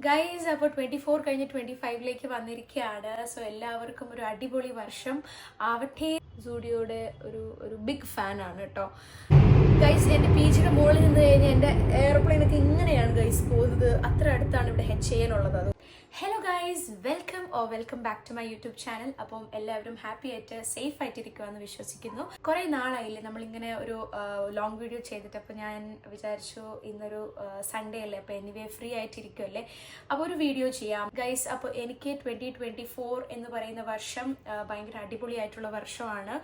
Guys അപ്പോൾ 24 കഴിഞ്ഞ് 25ലേക്ക് വന്നിരിക്കുകയാണ്. സോ എല്ലാവർക്കും ഒരു അടിപൊളി വർഷം ആവട്ടെ. സൂഡിയോയുടെ ഒരു ബിഗ് ഫാനാണ് കേട്ടോ ഗൈസ്. എൻ്റെ പീച്ചിയുടെ മുകളിൽ നിന്ന് കഴിഞ്ഞാൽ എൻ്റെ എയർപ്ലെയിനൊക്കെ ഇങ്ങനെയാണ് ഗൈസ് പോകുന്നത്. അത്ര അടുത്താണ് ഇവിടെ HAL ഉള്ളത്. Hello guys, welcome back to my YouTube channel. അപ്പം എല്ലാവരും ഹാപ്പി ആയിട്ട് സേഫ് ആയിട്ടിരിക്കുമെന്ന് വിശ്വസിക്കുന്നു. കുറേ നാളായില്ലേ നമ്മളിങ്ങനെ ഒരു ലോങ് വീഡിയോ ചെയ്തിട്ട്. അപ്പോൾ ഞാൻ വിചാരിച്ചു ഇന്നൊരു സൺഡേ അല്ലേ, അപ്പോൾ എനിവേ ഫ്രീ ആയിട്ടിരിക്കുമല്ലേ, അപ്പോൾ ഒരു വീഡിയോ ചെയ്യാം ഗൈസ്. അപ്പോൾ എനിക്ക് 2024 എന്ന് പറയുന്ന വർഷം ഭയങ്കര അടിപൊളിയായിട്ടുള്ള വർഷമാണ്.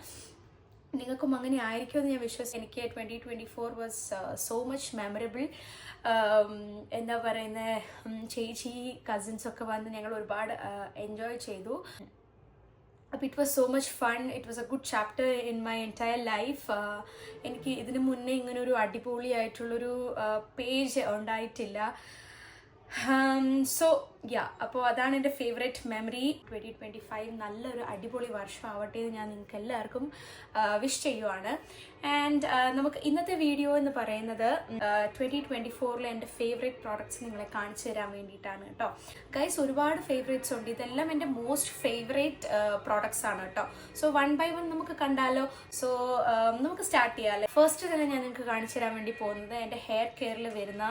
നിങ്ങൾക്കും അങ്ങനെ ആയിരിക്കുമെന്ന് ഞാൻ വിശ്വസിച്ചു. എനിക്ക് 2024 വാസ് സോ മച്ച് മെമ്മറബിൾ. എന്താ പറയുന്നത്, ചേച്ചി കസിൻസൊക്കെ വന്ന് ഞങ്ങൾ ഒരുപാട് എൻജോയ് ചെയ്തു. അപ്പോൾ it was so much fun. It was A good chapter in my entire life. എനിക്ക് ഇതിനു മുന്നേ ഇങ്ങനെ ഒരു അടിപൊളിയായിട്ടുള്ളൊരു പേജ് ഉണ്ടായിട്ടില്ല. സോ അപ്പോൾ അതാണ് എൻ്റെ ഫേവറേറ്റ് മെമ്മറി. 2025 നല്ലൊരു അടിപൊളി വർഷം ആവട്ടെ എന്ന് ഞാൻ നിങ്ങൾക്ക് എല്ലാവർക്കും വിഷ് ചെയ്യുവാണ്. ആൻഡ് നമുക്ക് ഇന്നത്തെ വീഡിയോ എന്ന് പറയുന്നത് 2024 എൻ്റെ ഫേവറേറ്റ് പ്രോഡക്ട്സ് നിങ്ങളെ കാണിച്ചു തരാൻ വേണ്ടിയിട്ടാണ് കേട്ടോ ഗൈസ്. ഒരുപാട് ഫേവറേറ്റ്സ് ഉണ്ട്. ഇതെല്ലാം എൻ്റെ മോസ്റ്റ് ഫേവറേറ്റ് പ്രോഡക്ട്സ് ആണ് കേട്ടോ. സോ വൺ ബൈ വൺ നമുക്ക് കണ്ടാലോ. സോ നമുക്ക് സ്റ്റാർട്ട് ചെയ്യാമല്ലേ. ഫസ്റ്റ് തന്നെ ഞാൻ നിങ്ങൾക്ക് കാണിച്ചു തരാൻ വേണ്ടി പോകുന്നത് എൻ്റെ ഹെയർ കെയറിൽ വരുന്ന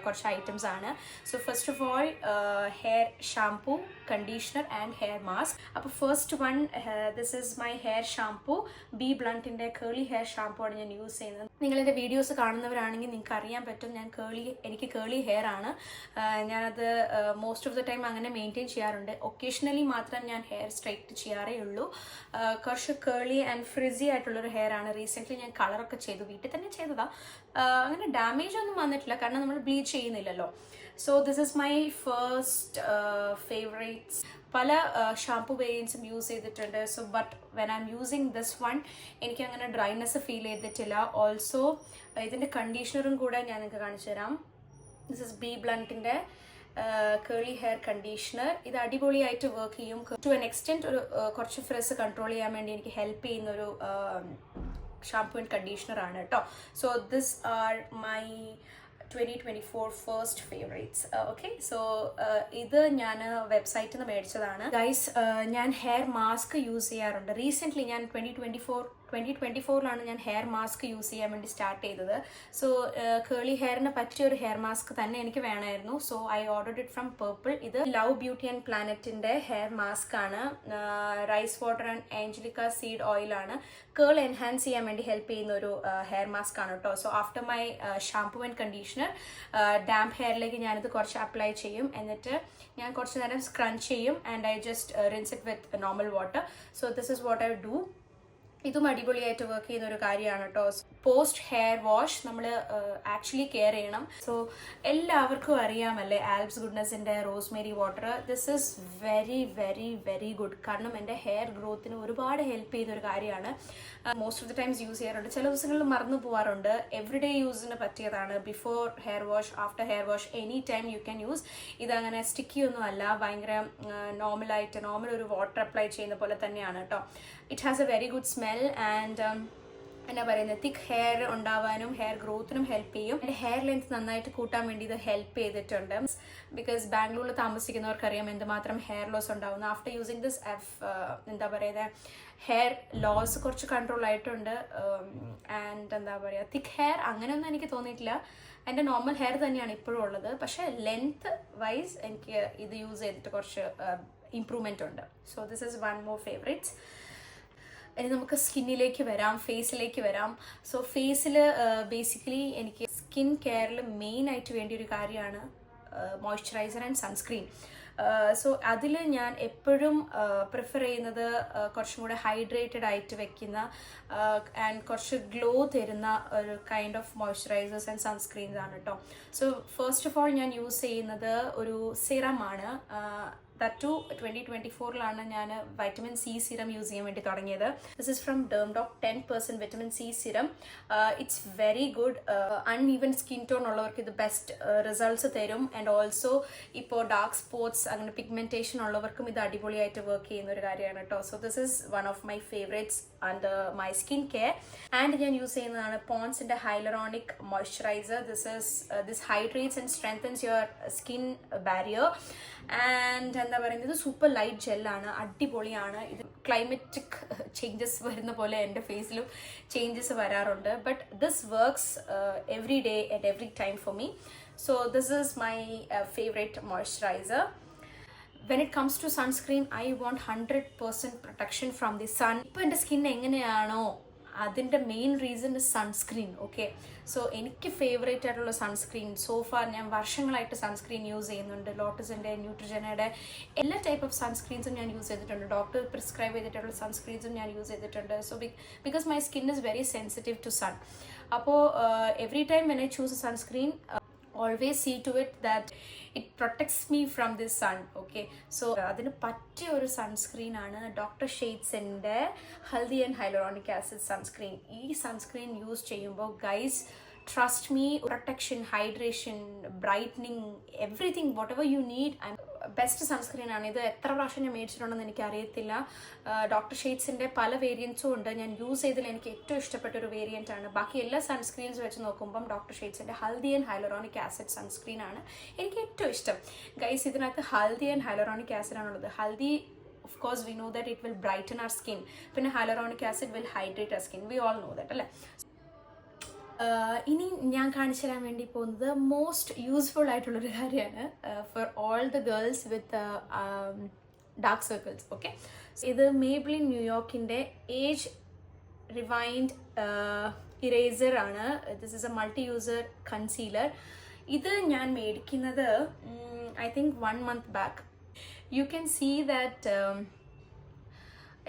കുറച്ച് ഐറ്റംസ് ആണ്. So first of all hair shampoo, conditioner and hair mask. അപ്പോൾ first one, this is my hair shampoo. B ബ്ലണ്ടിൻ്റെ കേളി ഹെയർ ഷാംപൂ ആണ് ഞാൻ യൂസ് ചെയ്യുന്നത്. നിങ്ങളെൻ്റെ വീഡിയോസ് കാണുന്നവരാണെങ്കിൽ നിങ്ങൾക്ക് അറിയാൻ പറ്റും എനിക്ക് കേളി ഹെയർ ആണ്. ഞാനത് മോസ്റ്റ് ഓഫ് ദ ടൈം അങ്ങനെ മെയിൻറ്റെയിൻ ചെയ്യാറുണ്ട്. ഒക്കേഷണലി മാത്രം ഞാൻ ഹെയർ സ്ട്രൈറ്റ് ചെയ്യാറേ ഉള്ളൂ. കുറച്ച് കേളി ആൻഡ് ഫ്രിസി ആയിട്ടുള്ളൊരു ഹെയർ ആണ്. റീസെൻ്റ്ലി ഞാൻ കളറൊക്കെ ചെയ്തു, വീട്ടിൽ തന്നെ ചെയ്തതാണ്. അങ്ങനെ ഡാമേജ് ഒന്നും വന്നിട്ടില്ല, കാരണം നമ്മൾ ബ്ലീച്ച് ചെയ്യുന്നില്ലല്ലോ. So this is my first favourites. പല ഷാംപൂ വേരിയൻസും യൂസ് ചെയ്തിട്ടുണ്ട്. So but when I am using this one എനിക്ക് അങ്ങനെ ഡ്രൈനെസ് ഫീൽ ചെയ്തിട്ടില്ല. ഓൾസോ ഇതിൻ്റെ കണ്ടീഷണറും കൂടെ ഞാൻ നിങ്ങൾക്ക് കാണിച്ചു തരാം. ദിസ് ഇസ് ബി ബ്ലണ്ടിൻ്റെ കേളി ഹെയർ കണ്ടീഷണർ. ഇത് അടിപൊളിയായിട്ട് വർക്ക് ചെയ്യും. ടു എൻ എക്സ്റ്റെൻറ്റ് ഒരു കുറച്ച് ഫ്രെസ് കൺട്രോൾ ചെയ്യാൻ വേണ്ടി എനിക്ക് ഹെൽപ്പ് ചെയ്യുന്നൊരു ഷാംപൂ ആൻഡ് കണ്ടീഷണർ ആണ് കേട്ടോ. So this are my 2024 first favourites. Okay, so ഇത് ഞാൻ വെബ്സൈറ്റിൽ നിന്ന് മേടിച്ചതാണ് ഗൈസ്. ഞാൻ ഹെയർ മാസ്ക് യൂസ് ചെയ്യാറുണ്ട്. റീസെൻ്റ്ലി ഞാൻ 2024 ഞാൻ ഹെയർ മാസ്ക് യൂസ് ചെയ്യാൻ വേണ്ടി സ്റ്റാർട്ട് ചെയ്തത്. സോ കേളി ഹെയറിന് പറ്റിയ ഒരു ഹെയർ മാസ്ക് തന്നെ എനിക്ക് വേണമായിരുന്നു. So I ordered it from Purplle. ഇത് ലവ് ബ്യൂട്ടി ആൻഡ് പ്ലാനറ്റിൻ്റെ ഹെയർ മാസ്ക് ആണ്. Rice water and angelica seed ഓയിലാണ്. കേൾ എൻഹാൻസ് ചെയ്യാൻ വേണ്ടി ഹെൽപ്പ് ചെയ്യുന്ന ഒരു ഹെയർ മാസ്ക് ആണ് കേട്ടോ. So after my shampoo and conditioner damp ഹെയറിലേക്ക് ഞാനിത് കുറച്ച് അപ്ലൈ ചെയ്യും. എന്നിട്ട് ഞാൻ കുറച്ച് നേരം സ്ക്രഞ്ച് ചെയ്യും and I just rinse it with normal water. So this is what I do. ഇതും അടിപൊളിയായിട്ട് വർക്ക് ചെയ്യുന്ന ഒരു കാര്യമാണ് കേട്ടോ. പോസ്റ്റ് ഹെയർ വാഷ് നമ്മൾ ആക്ച്വലി കെയർ ചെയ്യണം. സോ എല്ലാവർക്കും അറിയാമല്ലേ ആൽബ്സ് ഗുഡ്നെസ്സിൻ്റെ rosemary water. This is very very very good. കാരണം എൻ്റെ ഹെയർ ഗ്രോത്തിന് ഒരുപാട് ഹെൽപ്പ് ചെയ്യുന്ന ഒരു കാര്യമാണ്. Most of the times use ചെയ്യാറുണ്ട്. ചില ദിവസങ്ങളിൽ മറന്നു പോകാറുണ്ട്. എവറിഡേ യൂസിന് പറ്റിയതാണ്. Before hair wash, after hair wash, any time you can use. ഇതങ്ങനെ സ്റ്റിക്കി ഒന്നും അല്ല, ഭയങ്കര നോർമൽ ഒരു വാട്ടർ അപ്ലൈ ചെയ്യുന്ന പോലെ തന്നെയാണ് കേട്ടോ. It has A very good smell and എന്നാ പറയുന്നത്, തിക്ക് ഹെയർ ഉണ്ടാവാനും ഹെയർ ഗ്രോത്തിനും ഹെൽപ്പ് ചെയ്യും. എൻ്റെ ഹെയർ ലെങ്ത് നന്നായിട്ട് കൂട്ടാൻ വേണ്ടി ഇത് ഹെൽപ്പ് ചെയ്തിട്ടുണ്ട്. ബിക്കോസ് ബാംഗ്ലൂരിൽ താമസിക്കുന്നവർക്കറിയാം എന്തുമാത്രം ഹെയർ ലോസ് ഉണ്ടാവുന്നു. ആഫ്റ്റർ യൂസിങ് ദിസ് എന്താ പറയുന്നത്, ഹെയർ ലോസ് കുറച്ച് കൺട്രോൾ ആയിട്ടുണ്ട്. ആൻഡ് എന്താ പറയുക, തിക്ക് ഹെയർ അങ്ങനെയൊന്നും എനിക്ക് തോന്നിയിട്ടില്ല. എൻ്റെ നോർമൽ ഹെയർ തന്നെയാണ് ഇപ്പോഴും ഉള്ളത്. പക്ഷേ ലെങ്ത് വൈസ് എനിക്ക് ഇത് യൂസ് ചെയ്തിട്ട് കുറച്ച് ഇമ്പ്രൂവ്മെൻ്റ് ഉണ്ട്. So this is one more favourites. ഇനി നമുക്ക് സ്കിന്നിലേക്ക് വരാം, ഫേസിലേക്ക് വരാം. സോ ഫേസിൽ ബേസിക്കലി എനിക്ക് സ്കിൻ കെയറിൽ മെയിനായിട്ട് വേണ്ടിയ ഒരു കാര്യമാണ് മോയ്സ്ചറൈസർ ആൻഡ് സൺസ്ക്രീൻ. സോ അതിൽ ഞാൻ എപ്പോഴും പ്രിഫർ ചെയ്യുന്നത് കുറച്ചും കൂടെ ഹൈഡ്രേറ്റഡ് ആയിട്ട് വെക്കുന്ന ആൻഡ് കുറച്ച് ഗ്ലോ തരുന്ന ഒരു kind of moisturisers and sunscreens ആണ് കേട്ടോ. സോ ഫസ്റ്റ് ഓഫ് ഓൾ ഞാൻ യൂസ് ചെയ്യുന്നത് ഒരു സിറമാണ്. that too 2024 ഞാൻ വൈറ്റമിൻ സി സിറം യൂസ് ചെയ്യാൻ വേണ്ടി തുടങ്ങിയത്. This is from Dermdoc 10% vitamin C serum. It's very good. Uneven skin tone ഉള്ളവർക്ക് ഇത് ബെസ്റ്റ് റിസൾട്ട്സ് തരും. ആൻഡ് ഓൾസോ ഇപ്പോൾ ഡാർക്ക് സ്പോട്ട്സ് അങ്ങനെ പിഗ്മെന്റേഷൻ ഉള്ളവർക്കും ഇത് അടിപൊളിയായിട്ട് വർക്ക് ചെയ്യുന്ന ഒരു കാര്യമാണ് കേട്ടോ. So this is one of my favourites under my skin care. And ഞാൻ യൂസ് ചെയ്യുന്നതാണ് പോൺസിന്റെ hyaluronic moisturiser. This hydrates and strengthens your skin barrier. And എന്താ പറയുന്നത്, ഇത് സൂപ്പർ ലൈറ്റ് ജെല്ലാണ്, അടിപൊളിയാണ്. ഇത് ക്ലൈമറ്റിക് ചേഞ്ചസ് വരുന്ന പോലെ എൻ്റെ ഫേസിലും ചേഞ്ചസ് വരാറുണ്ട്. But this works every day and every time for me. So this is my favorite moisturizer. When it comes to sunscreen, I want 100% protection from the sun. ഇപ്പോൾ എൻ്റെ സ്കിൻ എങ്ങനെയാണോ അതിൻ്റെ main reason sunscreen. Okay, so എനിക്ക് favourite ആയിട്ടുള്ള sunscreen so far, ഞാൻ വർഷങ്ങളായിട്ട് sunscreen use ചെയ്യുന്നുണ്ട്. ലോട്ടസിൻ്റെ, ന്യൂട്രിജനയുടെ എല്ലാ ടൈപ്പ് ഓഫ് സൺസ്ക്രീൻസും ഞാൻ യൂസ് ചെയ്തിട്ടുണ്ട്. ഡോക്ടർ പ്രിസ്ക്രൈബ് ചെയ്തിട്ടുള്ള സൺസ്ക്രീൻസും ഞാൻ യൂസ് ചെയ്തിട്ടുണ്ട്. So because my skin is very sensitive to sun. അപ്പോൾ every time when I choose a sunscreen, always see to it that it protects me from the sun. Okay, so അതിന് പറ്റിയ ഒരു sunscreen ആണ് doctor ഷെയ്ഡ്സിൻ്റെ haldi and hyaluronic acid sunscreen. ഈ sunscreen use ചെയ്യുമ്പോൾ guys, trust me, protection, hydration, brightening, everything, whatever you need. Best sunscreen ആണ് ഇത്. എത്ര പ്രാവശ്യം ഞാൻ മേടിച്ചിട്ടുണ്ടെന്ന് എനിക്ക് അറിയത്തില്ല. ഡോക്ടർ ഷെയ്ഡ്സിൻ്റെ പല വേരിയൻസും ഉണ്ട്. ഞാൻ യൂസ് ചെയ്തതിൽ എനിക്ക് ഏറ്റവും ഇഷ്ടപ്പെട്ട ഒരു വേരിയൻ്റ് ആണ്. ബാക്കി എല്ലാ സൺസ്ക്രീൻസ് വെച്ച് നോക്കുമ്പം ഡോക്ടർ ഷെയ്ഡ്സിൻ്റെ haldi and hyaluronic acid sunscreen ആണ് എനിക്ക് ഏറ്റവും ഇഷ്ടം. ഗൈസ്, ഇതിനകത്ത് ഹൽദി ആൻഡ് ഹൈലറോണിക് ആസിഡ് ആണുള്ളത്. Haldi, of course we know that it will brighten our skin. പിന്നെ hyaluronic acid will hydrate our skin. We all know that അല്ലേ. ഇനി ഞാൻ കാണിച്ചു തരാൻ വേണ്ടി പോകുന്നത് മോസ്റ്റ് യൂസ്ഫുൾ ആയിട്ടുള്ളൊരു കാര്യമാണ് for all the girls with dark circles. Okay, ഇത് മേബ്ലിൻ ന്യൂയോർക്കിൻ്റെ ഏജ് റിവൈൻഡ് ഇറേസർ ആണ്. This is a multi user concealer. ഇത് ഞാൻ മേടിക്കുന്നത് I think 1 month back. You can see that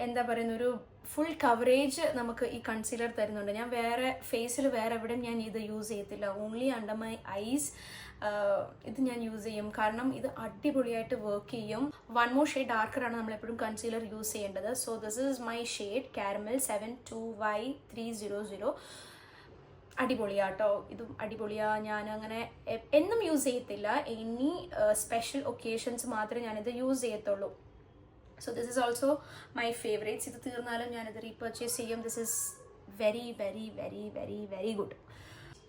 എന്താ പറയുന്ന ഒരു ഫുൾ കവറേജ് നമുക്ക് ഈ കൺസീലർ തരുന്നുണ്ട്. ഞാൻ വേറെ ഫേസിൽ വേറെ എവിടെയും ഞാൻ ഇത് യൂസ് ചെയ്യത്തില്ല. ഓൺലി അണ്ടർ മൈ ഐസ് ഇത് ഞാൻ യൂസ് ചെയ്യും. കാരണം ഇത് അടിപൊളിയായിട്ട് വർക്ക് ചെയ്യും. 1 more ഷെയ്ഡ് ഡാർക്കറാണ് നമ്മളെപ്പോഴും കൺസീലർ യൂസ് ചെയ്യേണ്ടത്. So this is my shade caramel 72Y300. അടിപൊളിയാട്ടോ, ഇതും അടിപൊളിയാ. ഞാൻ അങ്ങനെ എന്നും യൂസ് ചെയ്യത്തില്ല. എനി സ്പെഷ്യൽ ഒക്കേഷൻസ് മാത്രമേ ഞാനിത് യൂസ് ചെയ്യത്തുള്ളൂ. So this is also my favorites. ഇത് തീർന്നാലും ഞാനിത് റീപർച്ചേസ് ചെയ്യും. This is very very very very very good.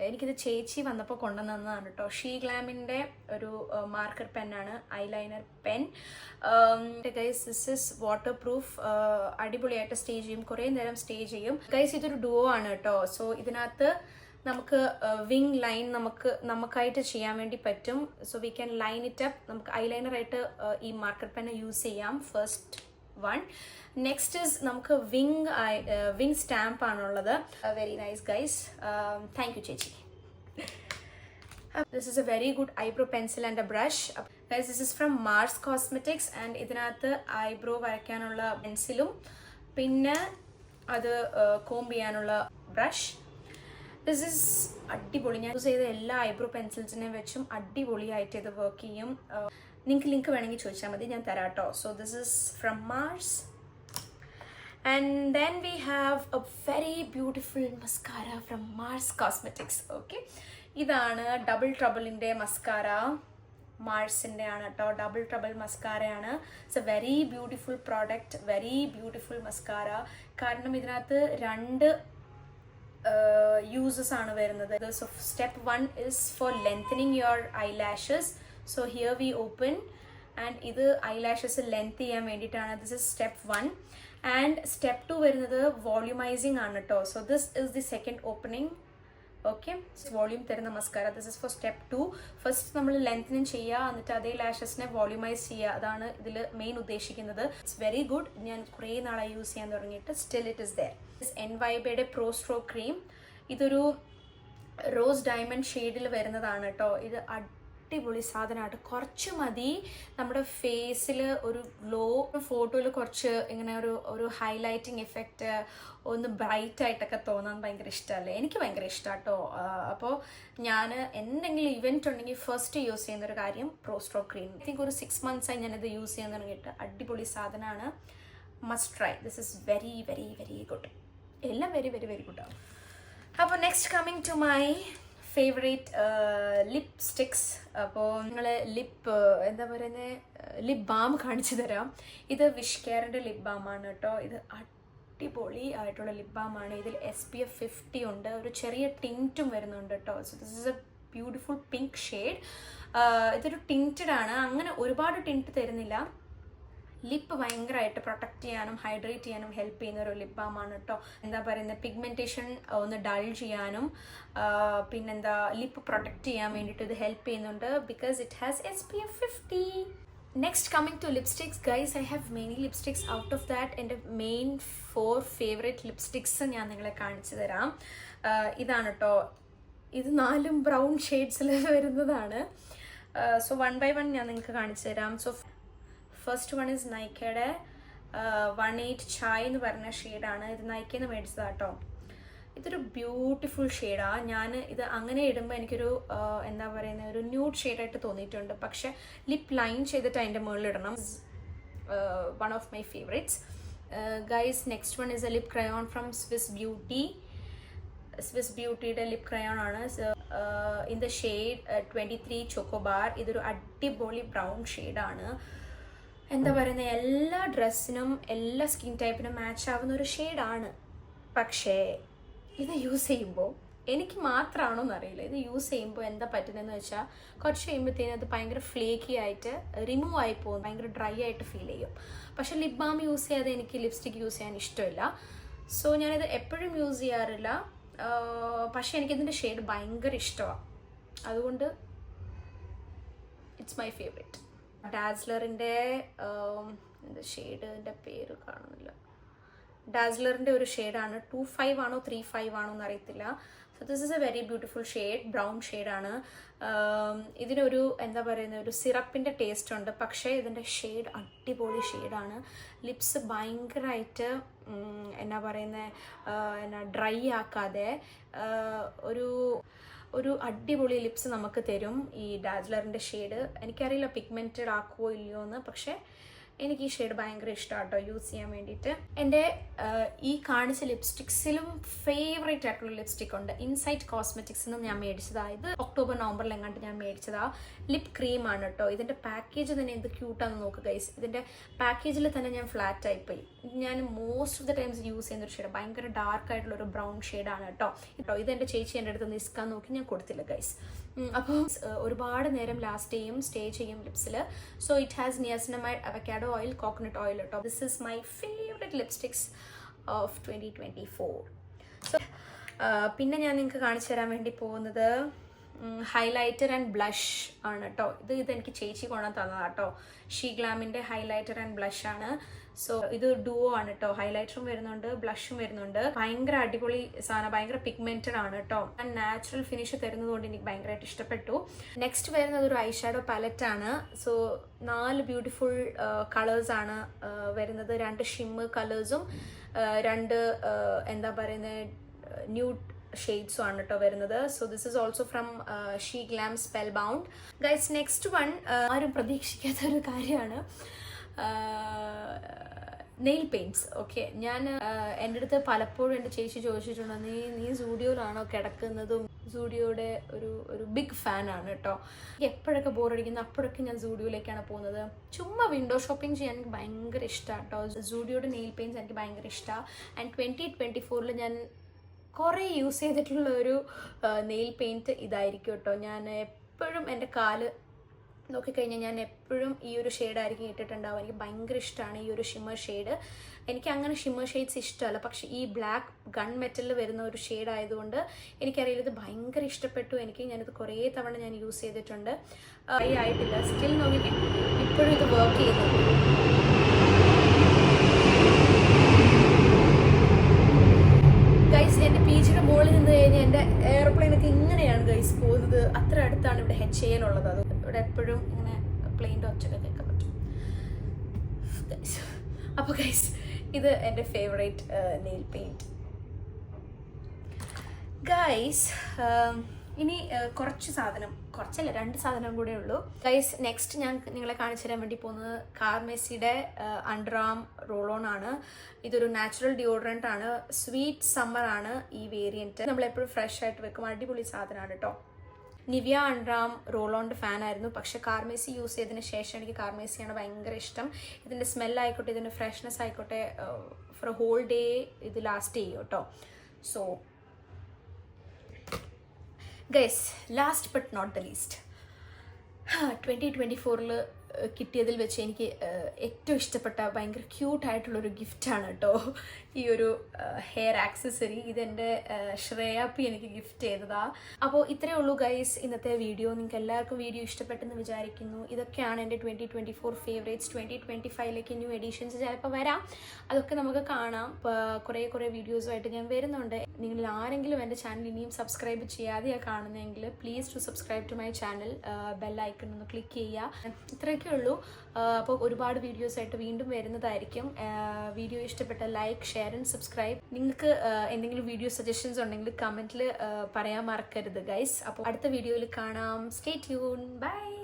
എനിക്കിത് ചേച്ചി വന്നപ്പോൾ കൊണ്ടുവന്നതാണ് കേട്ടോ. ഷീ ഗ്ലാമിൻ്റെ ഒരു മാർക്കർ പെന്നാണ്, eyeliner pen. Guys, this is water proof. അടിപൊളിയായിട്ട് സ്റ്റേ ചെയ്യും, കുറേ നേരം സ്റ്റേ ചെയ്യും. ഗൈസ്, ഇതൊരു ഡുവോ ആണ് കേട്ടോ. സോ ഇതിനകത്ത് നമുക്ക് വിങ് ലൈൻ നമുക്കായിട്ട് ചെയ്യാൻ വേണ്ടി പറ്റും. So we can line it up. നമുക്ക് ഐലൈനറായിട്ട് ഈ മാർക്കർ പെൻ യൂസ് ചെയ്യാം. First one. നെക്സ്റ്റ് ഇസ് നമുക്ക് വിങ് സ്റ്റാമ്പ് ആണുള്ളത്. Very nice guys. Thank you ചേച്ചി. This is a very good eyebrow pencil and a brush. Guys, this is from Mars Cosmetics and ഇതിനകത്ത് eyebrow വരയ്ക്കാനുള്ള പെൻസിലും പിന്നെ അത് comb ചെയ്യാനുള്ള ബ്രഷ്. ദിസ് ഇസ് അടിപൊളി. ഞാൻ യൂസ് ചെയ്ത എല്ലാ ഐബ്രോ പെൻസിൽസിനെ വെച്ചും അടിപൊളിയായിട്ട് ഇത് വർക്ക് ചെയ്യും. നിങ്ങൾക്ക് ലിങ്ക് വേണമെങ്കിൽ ചോദിച്ചാൽ മതി, ഞാൻ തരാം കേട്ടോ. So this is from Mars. And then we have a very beautiful mascara from Mars Cosmetics. Okay, ഇതാണ് ഡബിൾ ട്രബിളിൻ്റെ മസ്കാര. മാർസിൻ്റെ ആണ് കേട്ടോ. ഡബിൾ ട്രബിൾ മസ്കാരയാണ്. It's a very beautiful product, very beautiful mascara. കാരണം ഇതിനകത്ത് 2 uses ആണ് വരുന്നത്. So step 1 is for lengthening your eyelashes. So here we open and ഇത് eyelashes ലെങ്ത് ചെയ്യാൻ വേണ്ടിയിട്ടാണ്. This is step 1. And step 2 വരുന്നത് volumizing ആണ് കേട്ടോ. So this is the second opening. Okay, volume തരുന്ന mascara. This is for step 2. First നമ്മൾ lengthening ചെയ്യുക, എന്നിട്ട് അതേ ലാഷസിനെ വോള്യൂമൈസ് ചെയ്യുക. അതാണ് ഇതിൽ മെയിൻ ഉദ്ദേശിക്കുന്നത്. It's very good. ഞാൻ കുറേ നാളായി യൂസ് ചെയ്യാൻ തുടങ്ങിയിട്ട് സ്റ്റിൽ ഇറ്റ് ഇസ് ദെയർ. എൻവൈബയുടെ പ്രോ സ്ട്രോക്ക് ക്രീം. ഇതൊരു റോസ് ഡയമണ്ട് ഷെയ്ഡിൽ വരുന്നതാണ് കേട്ടോ. ഇത് അടിപൊളി സാധനമായിട്ട്. കുറച്ച് മതി നമ്മുടെ ഫേസിൽ ഒരു ഗ്ലോ. ഫോട്ടോയിൽ കുറച്ച് ഇങ്ങനെ ഒരു ഹൈലൈറ്റിങ് എഫക്റ്റ്, ഒന്ന് ബ്രൈറ്റ് ആയിട്ടൊക്കെ തോന്നാൻ ഭയങ്കര ഇഷ്ടമല്ലേ. എനിക്ക് ഭയങ്കര ഇഷ്ടമാണ് കേട്ടോ. അപ്പോൾ ഞാൻ എന്തെങ്കിലും ഇവൻറ്റ് ഉണ്ടെങ്കിൽ ഫസ്റ്റ് യൂസ് ചെയ്യുന്നൊരു കാര്യം pro stroke cream. I think ഒരു 6 months ആയി ഞാനിത് യൂസ് ചെയ്യാൻ തുടങ്ങിയിട്ട്. അടിപൊളി സാധനമാണ്. Must try. This is very very very good. എല്ലാം വെരി വെരി വെരി ഗുഡാണ്. അപ്പോൾ next coming to my favourite lipsticks. അപ്പോൾ നിങ്ങൾ എന്താ പറയുന്നത്, ലിപ് ബാം കാണിച്ചു തരാം. ഇത് വിഷ് കെയറിൻ്റെ ലിപ് ബാമാണ് കേട്ടോ. ഇത് അടിപൊളി ആയിട്ടുള്ള ലിപ് ബാമാണ്. ഇതിൽ SPF 50 ഉണ്ട്, ഒരു ചെറിയ ടിൻറ്റും വരുന്നുണ്ട് കേട്ടോ. So this is A beautiful pink shade. ഇതൊരു ടിൻറ്റഡ് ആണ്, അങ്ങനെ ഒരുപാട് ടിൻറ്റ് തരുന്നില്ല. ലിപ്പ് ഭയങ്കരമായിട്ട് പ്രൊട്ടക്റ്റ് ചെയ്യാനും ഹൈഡ്രേറ്റ് ചെയ്യാനും ഹെൽപ്പ് ചെയ്യുന്ന ഒരു ലിപ് ബാമാണ് കേട്ടോ. എന്താ പറയുന്നത്, പിഗ്മെൻറ്റേഷൻ ഒന്ന് ഡൾ ചെയ്യാനും പിന്നെന്താ ലിപ്പ് പ്രൊട്ടക്റ്റ് ചെയ്യാൻ വേണ്ടിയിട്ട് ഇത് ഹെൽപ്പ് ചെയ്യുന്നുണ്ട്, because it has SPF 50. Next coming to lipsticks guys, I have many lipsticks. Out of that എൻ്റെ മെയിൻ 4 ഫേവറേറ്റ് ലിപ്സ്റ്റിക്സ് ഞാൻ നിങ്ങളെ കാണിച്ചു തരാം. ഇതാണ് കേട്ടോ. ഇത് 4 ബ്രൗൺ ഷെയ്ഡ്സിൽ വരുന്നതാണ്. സോ 1 by 1 ഞാൻ നിങ്ങൾക്ക് കാണിച്ചു തരാം. സോ ഫസ്റ്റ് വൺ ഇസ് നൈക്കയുടെ 18 ചായ് എന്ന് പറഞ്ഞ ഷെയ്ഡാണ്. ഇത് നൈക്കയിൽ നിന്ന് മേടിച്ചതാണ് കേട്ടോ. ഇതൊരു ബ്യൂട്ടിഫുൾ ഷെയ്ഡാണ്. ഞാൻ ഇത് അങ്ങനെ ഇടുമ്പോൾ എനിക്കൊരു എന്താ പറയുന്നത്, ഒരു ന്യൂഡ് ഷെയ്ഡായിട്ട് തോന്നിയിട്ടുണ്ട്. പക്ഷേ ലിപ്പ് ലൈൻ ചെയ്തിട്ട് അതിൻ്റെ മുകളിൽ ഇടണം. One of my favourites guys. Next one is a lip crayon from Swiss ബ്യൂട്ടിയുടെ ലിപ് ക്രയോൺ ആണ്. In the shade 23 chocobar. ഇതൊരു അടിപൊളി ബ്രൗൺ ഷെയ്ഡാണ്. എന്താ പറയുന്നത്, എല്ലാ ഡ്രസ്സിനും എല്ലാ സ്കിൻ ടൈപ്പിനും മാച്ച് ആവുന്ന ഒരു ഷെയ്ഡാണ്. പക്ഷേ ഇത് യൂസ് ചെയ്യുമ്പോൾ എനിക്ക് മാത്രമാണോ എന്നറിയില്ല, ഇത് യൂസ് ചെയ്യുമ്പോൾ എന്താ പറ്റുന്നതെന്ന് വെച്ചാൽ കുറച്ച് കഴിയുമ്പോഴത്തേനും അത് ഭയങ്കര ഫ്ലേക്കി ആയിട്ട് റിമൂവ് ആയി പോകും, ഭയങ്കര ഡ്രൈ ആയിട്ട് ഫീൽ ചെയ്യും. പക്ഷേ ലിപ് ബാം യൂസ് ചെയ്യാതെ എനിക്ക് ലിപ്സ്റ്റിക് യൂസ് ചെയ്യാൻ ഇഷ്ടമില്ല. സോ ഞാനിത് എപ്പോഴും യൂസ് ചെയ്യാറില്ല. പക്ഷേ എനിക്കിതിൻ്റെ ഷെയ്ഡ് ഭയങ്കര ഇഷ്ടമാണ്, അതുകൊണ്ട് ഇറ്റ്സ് മൈ ഫേവറേറ്റ്. ഡാസ്ലറിൻ്റെ എന്താ ഷെയ്ഡിൻ്റെ പേര് കാണുന്നില്ല. ഡാസ്ലറിൻ്റെ ഒരു ഷെയ്ഡാണ്. 25 ആണോ 35 ആണോ എന്ന് അറിയത്തില്ല. So this is A very beautiful shade, brown ഷെയ്ഡാണ്. ഇതിനൊരു എന്താ പറയുന്നത്, ഒരു സിറപ്പിൻ്റെ ടേസ്റ്റ് ഉണ്ട്. പക്ഷേ ഇതിൻ്റെ ഷെയ്ഡ് അടിപൊളി ഷെയ്ഡാണ്. ലിപ്സ് ഭയങ്കരമായിട്ട് എന്നാ പറയുന്നത്, ഡ്രൈ ആക്കാതെ ഒരു അടിപൊളി ലിപ്സ് നമുക്ക് തരും ഈ ഡാസ്ലറിൻ്റെ ഷെയ്ഡ്. എനിക്കറിയില്ല പിഗ്മെൻറ്റഡ് ആക്കുമോ ഇല്ലയോ എന്ന്, പക്ഷേ എനിക്ക് ഈ ഷെയ്ഡ് ഭയങ്കര ഇഷ്ടമാണ് കേട്ടോ യൂസ് ചെയ്യാൻ വേണ്ടിയിട്ട്. എൻ്റെ ഈ കാണിച്ച ലിപ്സ്റ്റിക്സിലും ഫേവറേറ്റ് ആയിട്ടുള്ള ലിപ്സ്റ്റിക് ഉണ്ട്. ഇൻസൈറ്റ് കോസ്മെറ്റിക്സ് നിന്ന് ഞാൻ മേടിച്ചതാണ്. ഇത് ഒക്ടോബർ നവംബറിൽ എങ്ങാണ്ട് ഞാൻ മേടിച്ചതാണ്. ലിപ് ക്രീമാണ് കേട്ടോ. ഇതിൻ്റെ പാക്കേജ് തന്നെ എന്ത് ക്യൂട്ടാണെന്ന് നോക്കുക ഗൈസ്. ഇതിൻ്റെ പാക്കേജിൽ തന്നെ ഞാൻ ഫ്ലാറ്റ് ആയിപ്പോയി. ഞാൻ most of the times use ചെയ്യുന്ന ഒരു ഷെയ്ഡ്, ഭയങ്കര ഡാർക്ക് ആയിട്ടുള്ള ഒരു ബ്രൗൺ ഷെയ്ഡാണ് കേട്ടോ. ഇതെൻ്റെ ചേച്ചി എൻ്റെ അടുത്ത് നിസ്കാൻ നോക്കി ഞാൻ കൊടുത്തില്ല ഗൈസ്. അപ്പോൾ ഒരുപാട് നേരം ലാസ്റ്റ് ചെയ്യും, സ്റ്റേ ചെയ്യും ലിപ്സിൽ. So it has niacinamide, avocado oil, coconut oil കേട്ടോ. This is my favourite lipsticks of 2024. So പിന്നെ ഞാൻ നിങ്ങൾക്ക് കാണിച്ചു തരാൻ വേണ്ടി പോകുന്നത് ഹൈലൈറ്റർ ആൻഡ് ബ്ലഷ് ആണ് കേട്ടോ. ഇതെനിക്ക് ചേച്ചി കൊണ്ടു തന്നതാണ് കേട്ടോ. ഷീ ഗ്ലാമിൻ്റെ ഹൈലൈറ്റർ ആൻഡ് ബ്ലഷ് ആണ്. സോ ഇത് ഡുവോ ആണ് കേട്ടോ. ഹൈലൈറ്ററും വരുന്നുണ്ട്, ബ്ലഷും വരുന്നുണ്ട്. ഭയങ്കര അടിപൊളി സാധനം, ഭയങ്കര പിഗ്മെന്റഡ് ആണ് കേട്ടോ. നാച്ചുറൽ ഫിനിഷ് തരുന്നതുകൊണ്ട് എനിക്ക് ഭയങ്കരമായിട്ട് ഇഷ്ടപ്പെട്ടു. നെക്സ്റ്റ് വരുന്നത് ഒരു ഐഷാഡോ പാലറ്റ് ആണ്. സോ 4 ബ്യൂട്ടിഫുൾ കളേഴ്സ് ആണ് വരുന്നത്. 2 ഷിമ്മർ കളേഴ്സും 2 എന്താ പറയുന്നത് ന്യൂഡ് ഷെയ്ഡ്സും ആണ് കേട്ടോ വരുന്നത്. So this is also from she glam spell bound. Guys next one ആരും പ്രതീക്ഷിക്കാത്ത ഒരു കാര്യമാണ്, നെയിൽ പെയിൻറ്റ്സ്. ഓക്കെ, ഞാൻ എൻ്റെ അടുത്ത് പലപ്പോഴും എൻ്റെ ചേച്ചി ചോദിച്ചിട്ടുണ്ട്, നീ സൂഡിയോയിലാണോ കിടക്കുന്നതും? സൂഡിയോയുടെ ഒരു ബിഗ് ഫാനാണ് കേട്ടോ. എപ്പോഴൊക്കെ ബോറടിക്കുന്നു അപ്പോഴൊക്കെ ഞാൻ സൂഡിയോയിലേക്കാണ് പോകുന്നത്. ചുമ്മാ വിൻഡോ ഷോപ്പിംഗ് ചെയ്യാൻ എനിക്ക് ഭയങ്കര ഇഷ്ടമാണ് കേട്ടോ. സൂഡിയോയുടെ നെയിൽ പെയിൻറ്റ്സ് എനിക്ക് ഭയങ്കര ഇഷ്ടമാണ്. ആൻഡ് 2024 ഞാൻ കുറേ യൂസ് ചെയ്തിട്ടുള്ള ഒരു നെയിൽ പെയിൻറ്റ് ഇതായിരിക്കും കേട്ടോ. ഞാൻ എപ്പോഴും എൻ്റെ കാല് നോക്കിക്കഴിഞ്ഞാൽ ഞാൻ എപ്പോഴും ഈ ഒരു ഷെയ്ഡായിരിക്കും ഇട്ടിട്ടുണ്ടാവും. എനിക്ക് ഭയങ്കര ഇഷ്ടമാണ് ഈ ഒരു ഷിമ്മർ ഷെയ്ഡ്. എനിക്ക് അങ്ങനെ ഷിമ്മർ ഷെയ്ഡ്സ് ഇഷ്ടമല്ല, പക്ഷേ ഈ ബ്ലാക്ക് ഗൺ മെറ്റലിൽ വരുന്ന ഒരു ഷെയ്ഡ് ആയതുകൊണ്ട് എനിക്കറിയില്ല, ഇത് ഭയങ്കര ഇഷ്ടപ്പെട്ടു എനിക്ക്. ഞാനിത് കുറേ തവണ ഞാൻ യൂസ് ചെയ്തിട്ടുണ്ട്. ആയിട്ടില്ല, സ്റ്റിൽ നോക്കിക്കേ ഇപ്പോഴും ഇത് വർക്ക് ചെയ്യുന്നുണ്ട്. ഗൈസ്, എൻ്റെ പീച്ചിയുടെ മുകളിൽ നിന്ന് കഴിഞ്ഞാൽ എൻ്റെ എയർപ്ലെയിനൊക്കെ ഇങ്ങനെയാണ് ഗൈസ് പോകുന്നത്. അത്ര അടുത്താണ് ഇവിടെ HAL ഉള്ളത്. അത് ഇവിടെ എപ്പോഴും ഇങ്ങനെ പ്ലെയിൻ്റെ ഒച്ചയൊക്കെ കേൾക്കാൻ പറ്റും. അപ്പോൾ ഗൈസ്, ഇത് എൻ്റെ ഫേവറേറ്റ് നെയിൽ പെയിൻറ്റ്. ഗൈസ്, ഇനി കുറച്ചല്ല 2 സാധനം കൂടെ ഉള്ളൂ ഗൈസ്. നെക്സ്റ്റ് ഞാൻ നിങ്ങളെ കാണിച്ചു തരാൻ വേണ്ടി പോകുന്നത് കാർമെസിയുടെ അണ്ടർ ആം റോൾ ഓൺ ആണ്. ഇതൊരു നാച്ചുറൽ ഡിയോഡറന്റ് ആണ്. സ്വീറ്റ് സമ്മർ ആണ് ഈ വേരിയന്റ്. നമ്മൾ എപ്പോഴും ഫ്രഷ് ആയിട്ട് വെക്കും. അടിപൊളി സാധനമാണ് കേട്ടോ. നിവിയ അണ്ടർ ആം റോൾ ഓണിൻ്റെ ഫാനായിരുന്നു, പക്ഷേ കാർമേസി യൂസ് ചെയ്തതിന് ശേഷം എനിക്ക് കാർമേസിയാണ് ഭയങ്കര ഇഷ്ടം. ഇതിൻ്റെ സ്മെല്ലായിക്കോട്ടെ, ഇതിൻ്റെ ഫ്രഷ്നെസ് ആയിക്കോട്ടെ, ഫോർ എ ഹോൾ ഡേ ഇത് ലാസ്റ്റ് ചെയ്യും കേട്ടോ. So guys, last but not the least, 2024 കിട്ടിയതിൽ വെച്ച് എനിക്ക് ഏറ്റവും ഇഷ്ടപ്പെട്ട ഭയങ്കര ക്യൂട്ടായിട്ടുള്ളൊരു ഗിഫ്റ്റാണ് കേട്ടോ ഈ ഒരു ഹെയർ ആക്സസറി. ഇതെൻ്റെ ശ്രേയാപ്പി എനിക്ക് ഗിഫ്റ്റ് ചെയ്തതാണ്. അപ്പോൾ ഇത്രയേ ഉള്ളൂ ഗൈസ് ഇന്നത്തെ വീഡിയോ. നിങ്ങൾക്ക് എല്ലാവർക്കും വീഡിയോ ഇഷ്ടപ്പെട്ടെന്ന് വിചാരിക്കുന്നു. ഇതൊക്കെയാണ് എൻ്റെ 2024 ഫേവറേറ്റ്സ്. 2025ലേക്ക് ന്യൂ എഡിഷൻസ് ചിലപ്പോൾ വരാം, അതൊക്കെ നമുക്ക് കാണാം. കുറേ വീഡിയോസുമായിട്ട് ഞാൻ വരുന്നുണ്ട്. നിങ്ങൾ ആരെങ്കിലും എൻ്റെ ചാനൽ ഇനിയും സബ്സ്ക്രൈബ് ചെയ്യാതെയാണ് കാണുന്നതെങ്കിൽ please to subscribe to my channel. Bell icon ഒന്ന് ക്ലിക്ക് ചെയ്യുക. ഇത്രയൊക്കെ ഉള്ളൂ. അപ്പോൾ ഒരുപാട് വീഡിയോസായിട്ട് വീണ്ടും വരുന്നതായിരിക്കും. വീഡിയോ ഇഷ്ടപ്പെട്ട ലൈക്ക്, ഷെയർ ആൻഡ് സബ്സ്ക്രൈബ്. നിങ്ങൾക്ക് എന്തെങ്കിലും വീഡിയോ സജഷൻസ് ഉണ്ടെങ്കിൽ കമൻറ്റിൽ പറയാൻ മറക്കരുത് ഗൈസ്. അപ്പോൾ അടുത്ത വീഡിയോയിൽ കാണാം. Stay tune. ബൈ.